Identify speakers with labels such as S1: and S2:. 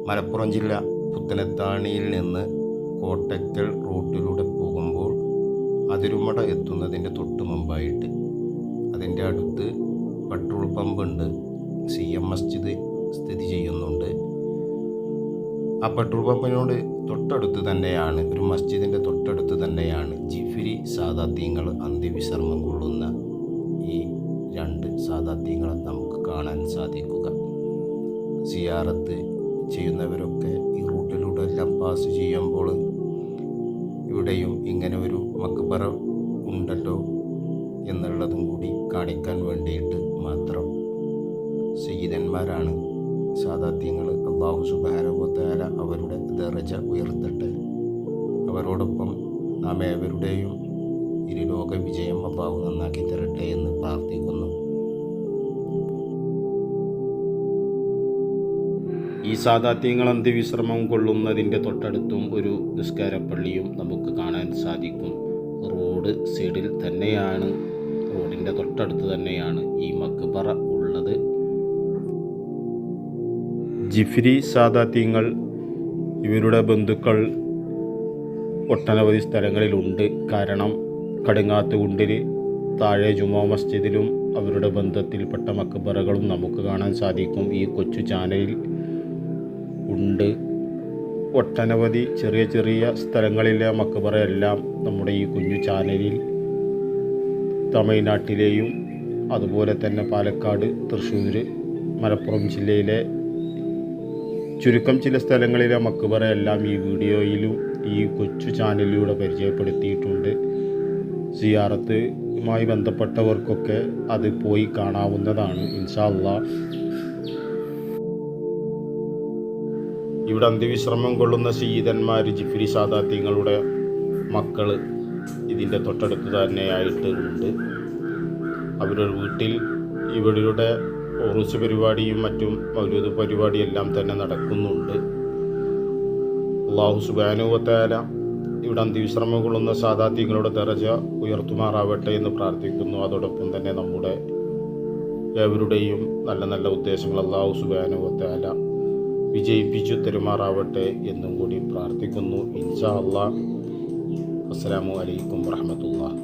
S1: മലപ്പുറം ജില്ല പുത്തനത്താണിയിൽ നിന്ന് കോട്ടയ്ക്കൽ റൂട്ടിലൂടെ പോകുമ്പോൾ അതിരുമട എത്തുന്നതിൻ്റെ തൊട്ട് മുമ്പായിട്ട് അതിൻ്റെ അടുത്ത് പെട്രോൾ പമ്പുണ്ട്. CM മസ്ജിദ് സ്ഥിതി ചെയ്യുന്നുണ്ട്. ആ പെട്രോൾ പമ്പിനോട് തൊട്ടടുത്ത് തന്നെയാണ്, ഒരു മസ്ജിദിൻ്റെ തൊട്ടടുത്ത് തന്നെയാണ് ജിഫ്രി സാദാത്യങ്ങൾ അന്ത്യവിശ്രമം കൊള്ളുന്ന ഈ 2 സാദാത്യങ്ങളെ നമുക്ക് കാണാൻ സാധിക്കുക. സിയാറത്ത് ചെയ്യുന്നവരൊക്കെ ഈ റൂട്ടിലൂടെ എല്ലാം പാസ് ചെയ്യുമ്പോൾ ഇവിടെയും ഇങ്ങനെ ഒരു മക്ബറ ഉണ്ടല്ലോ എന്നുള്ളതും കൂടി കാണിക്കാൻ വേണ്ടിയിട്ട് മാത്രം സയ്യിദന്മാരാണ് സാദാത്യങ്ങൾ. അല്ലാഹു സുബ്ഹാനഹു വ തആല അവരുടെ ദറജ ഉയർത്തട്ടെ. അവരോടൊപ്പം നാം ഏവരുടെയും ഇരുലോക വിജയം അല്ലാഹു നന്നാക്കി തരട്ടെ എന്ന് പ്രാർത്ഥിക്കുന്നു. ഈ സാദാത്യങ്ങൾ അന്ത്യവിശ്രമം കൊള്ളുന്നതിൻ്റെ തൊട്ടടുത്തും ഒരു നിസ്കാരപ്പള്ളിയും നമുക്ക് കാണാൻ സാധിക്കും. റോഡ് സൈഡിൽ തന്നെയാണ്, റോഡിൻ്റെ തൊട്ടടുത്ത് തന്നെയാണ് ഈ മക്ബറ ഉള്ളത്. ജിഫ്രി സാദാത്യങ്ങൾ ഇവരുടെ ബന്ധുക്കൾ ഒട്ടനവധി സ്ഥലങ്ങളിലുണ്ട്. കാരണം കടുങ്ങാത്തുകുണ്ടിൽ താഴെ ജുമാ മസ്ജിദിലും അവരുടെ ബന്ധത്തിൽപ്പെട്ട മക്ബറകളും നമുക്ക് കാണാൻ സാധിക്കും. ഈ കൊച്ചു ചാനലിൽ ഉണ്ട്. ഒട്ടനവധി ചെറിയ ചെറിയ സ്ഥലങ്ങളിലെ മക്ബറയെല്ലാം നമ്മുടെ ഈ കുഞ്ഞു ചാനലിൽ തമിഴ്നാട്ടിലെയും അതുപോലെ തന്നെ പാലക്കാട്, തൃശ്ശൂർ, മലപ്പുറം ജില്ലയിലെ ചുരുക്കം ചില സ്ഥലങ്ങളിലെ മക്ബറയെല്ലാം ഈ വീഡിയോയിലും ഈ കൊച്ചു ചാനലിലൂടെ പരിചയപ്പെടുത്തിയിട്ടുണ്ട്. സിയാറത്തുമായി ബന്ധപ്പെട്ടവർക്കൊക്കെ അത് പോയി കാണാവുന്നതാണ് ഇൻഷാ അല്ലാഹ്. ഇവിടെ അന്ത്യവിശ്രമം കൊള്ളുന്ന സയ്യിദന്മാർ ജിഫ്രി സാദാത്യങ്ങളുടെ മക്കൾ ഇതിൻ്റെ തൊട്ടടുത്ത് തന്നെയായിട്ട് ഉണ്ട്. അവരുടെ വീട്ടിൽ ഇവരുടെ ഉറൂസ് പരിപാടിയും മറ്റും മൗലൂദ് പരിപാടിയെല്ലാം തന്നെ നടക്കുന്നുണ്ട്. അല്ലാഹു സുബ്ഹാനഹു വ തആല ഇവിടെ അന്ത്യവിശ്രമം കൊള്ളുന്ന സാദാത്യങ്ങളുടെ ദറജ ഉയർത്തുമാറാവട്ടെ എന്ന് പ്രാർത്ഥിക്കുന്നു. അതോടൊപ്പം തന്നെ നമ്മുടെ ഏവരുടെയും നല്ല നല്ല ഉദ്ദേശങ്ങൾ അല്ലാഹു സുബ്ഹാനഹു വ തആല വിജയിപ്പിച്ചു തരുമാറാവട്ടെ എന്നും കൂടി പ്രാർത്ഥിക്കുന്നു. ഇൻഷാ അല്ലാഹ്. അസ്സലാമു അലൈക്കും വറഹ്മത്തുള്ളാഹി.